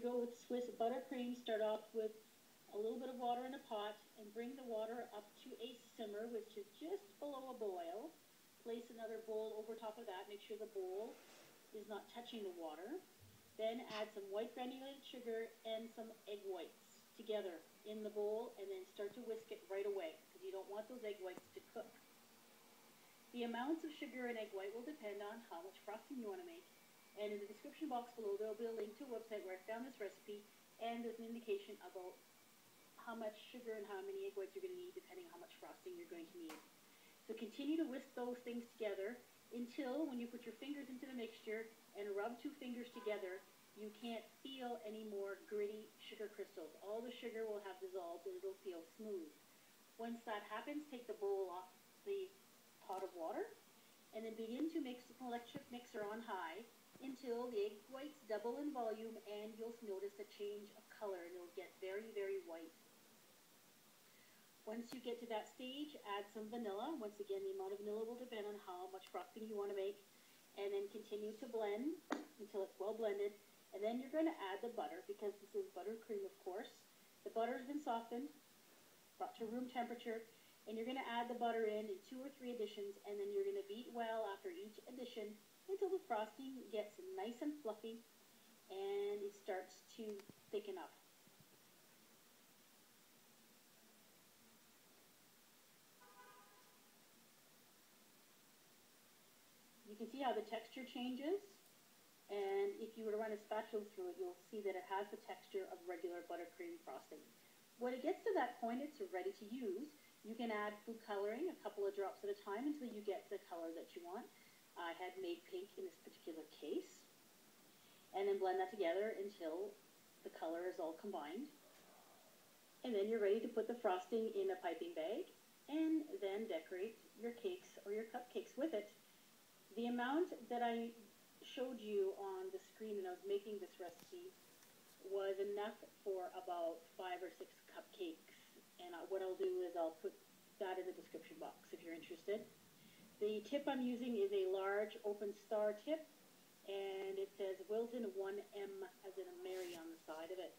go with Swiss buttercream, start off with a little bit of water in a pot and bring the water up to a simmer, which is just below a boil. Place another bowl over top of that. Make sure the bowl is not touching the water. Then add some white granulated sugar and some egg whites together in the bowl, and then start to whisk it right away because you don't want those egg whites to cook. The amounts of sugar and egg white will depend on how much frosting you want to make. And in the description box below, there will be a link to a website where I found this recipe, and there's an indication about how much sugar and how many egg whites you're going to need depending on how much frosting you're going to need. So continue to whisk those things together until when you put your fingers into the mixture and rub two fingers together, you can't feel any more gritty sugar crystals. All the sugar will have dissolved and it'll feel smooth. Once that happens, take the bowl off the pot of water and then begin to mix with an electric mixer on high until the egg whites double in volume and you'll notice a change of color and it'll get very, very white. Once you get to that stage, add some vanilla. Once again, the amount of vanilla will depend on how much frosting you want to make. And then continue to blend until it's well blended. And then you're going to add the butter, because this is buttercream, of course. The butter has been softened, brought to room temperature, and you're going to add the butter in 2 or 3 additions, and then you're going to beat well after each addition until the frosting gets nice and fluffy and it starts to thicken up. You can see how the texture changes. And if you were to run a spatula through it, you'll see that it has the texture of regular buttercream frosting. When it gets to that point, it's ready to use. You can add food coloring, a couple of drops at a time, until you get the color that you want. I had made pink in this particular case. And then blend that together until the color is all combined. And then you're ready to put the frosting in a piping bag and then decorate your cakes or your cupcakes with it. The amount that I showed you on the screen when I was making this recipe was enough for about 5 or 6 cupcakes, and what I'll do is I'll put that in the description box if you're interested. The tip I'm using is a large open star tip, and it says Wilton 1M as in a Mary on the side of it.